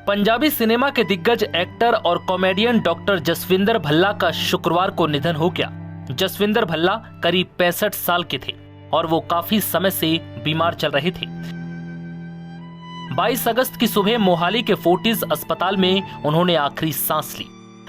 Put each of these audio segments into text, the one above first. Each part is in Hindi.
पंजाबी सिनेमा के दिग्गज एक्टर और कॉमेडियन डॉक्टर जसविंदर भल्ला का शुक्रवार को निधन हो गया। जसविंदर भल्ला करीब 65 साल के थे और वो काफी समय से बीमार चल रहे थे। 22 अगस्त की सुबह मोहाली के फोर्टिस अस्पताल में उन्होंने आखिरी सांस ली।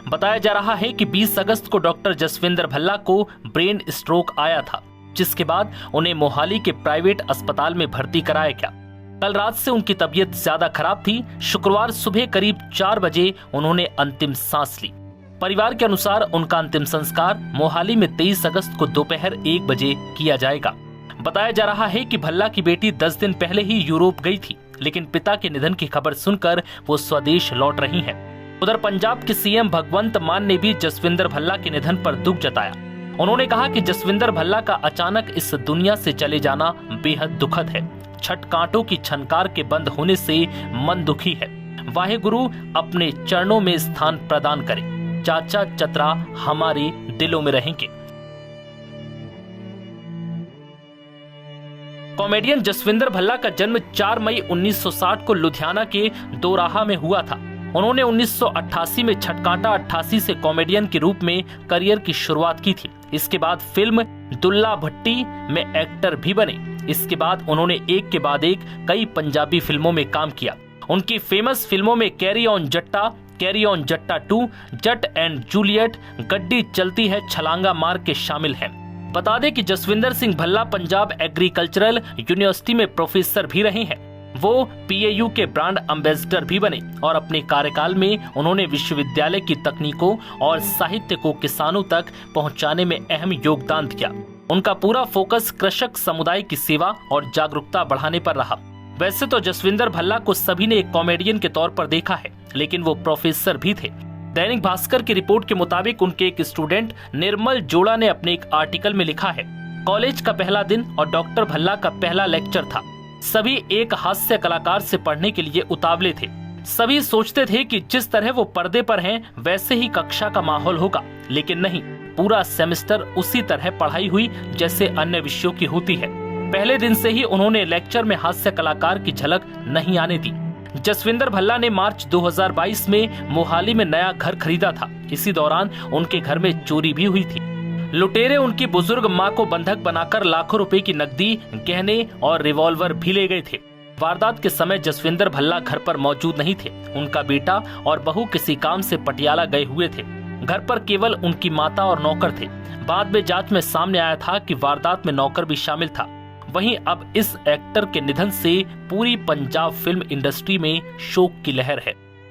बताया जा रहा है कि 20 अगस्त को डॉक्टर जसविंदर भल्ला को ब्रेन स्ट्रोक आया था, जिसके बाद उन्हें मोहाली के प्राइवेट अस्पताल में भर्ती कराया गया। कल रात से उनकी तबीयत ज्यादा खराब थी। शुक्रवार सुबह करीब 4 बजे उन्होंने अंतिम सांस ली। परिवार के अनुसार उनका अंतिम संस्कार मोहाली में 23 अगस्त को दोपहर 1 बजे किया जाएगा। बताया जा रहा है कि भल्ला की बेटी 10 दिन पहले ही यूरोप गई थी, लेकिन पिता के निधन की खबर सुनकर वो स्वदेश लौट रही हैं। उधर पंजाब के सीएम भगवंत मान ने भी जसविंदर भल्ला के निधन पर दुख जताया। उन्होंने कहा कि जसविंदर भल्ला का अचानक इस दुनिया से चले जाना बेहद दुखद है। छठ कांटों की छनकार के बंद होने से मन दुखी है। वाहेगुरु अपने चरणों में स्थान प्रदान करे। चाचा चतरा हमारे दिलों में रहेंगे। कॉमेडियन जसविंदर भल्ला का जन्म 4 मई 1960 को लुधियाना के दोराहा में हुआ था। उन्होंने 1988 में छठकांटा 88 से कॉमेडियन के रूप में करियर की शुरुआत की थी। इसके बाद फिल्म दुल्ला भट्टी में एक्टर भी बने। इसके बाद उन्होंने एक के बाद एक कई पंजाबी फिल्मों में काम किया। उनकी फेमस फिल्मों में कैरी ऑन जट्टा 2, जट एंड जूलियट, गड्डी चलती है छलांगा मार के शामिल हैं। बता दें कि जसविंदर सिंह भल्ला पंजाब एग्रीकल्चरल यूनिवर्सिटी में प्रोफेसर भी रहे हैं। वो पीएयू के ब्रांड एम्बेसडर भी बने और अपने कार्यकाल में उन्होंने विश्वविद्यालय की तकनीकों और साहित्य को किसानों तक पहुंचाने में अहम योगदान दिया। उनका पूरा फोकस कृषक समुदाय की सेवा और जागरूकता बढ़ाने पर रहा। वैसे तो जसविंदर भल्ला को सभी ने एक कॉमेडियन के तौर पर देखा है, लेकिन वो प्रोफेसर भी थे। दैनिक भास्कर की रिपोर्ट के मुताबिक उनके एक स्टूडेंट निर्मल जोड़ा ने अपने एक आर्टिकल में लिखा है, कॉलेज का पहला दिन और डॉक्टर भल्ला का पहला लेक्चर था। सभी एक हास्य कलाकार से पढ़ने के लिए उतावले थे। सभी सोचते थे कि जिस तरह वो पर्दे पर हैं, वैसे ही कक्षा का माहौल होगा, लेकिन नहीं, पूरा सेमेस्टर उसी तरह पढ़ाई हुई जैसे अन्य विषयों की होती है। पहले दिन से ही उन्होंने लेक्चर में हास्य कलाकार की झलक नहीं आने दी। जसविंदर भल्ला ने मार्च 2022 में मोहाली में नया घर खरीदा था। इसी दौरान उनके घर में चोरी भी हुई थी। लुटेरे उनकी बुजुर्ग मां को बंधक बनाकर लाखों रुपए की नकदी, गहने और रिवॉल्वर भी ले गए थे। वारदात के समय जसविंदर भल्ला घर पर मौजूद नहीं थे। उनका बेटा और बहू किसी काम से पटियाला गए हुए थे। घर पर केवल उनकी माता और नौकर थे। बाद में जांच में सामने आया था कि वारदात में नौकर भी शामिल था। वहीं अब इस एक्टर के निधन से पूरी पंजाब फिल्म इंडस्ट्री में शोक की लहर है।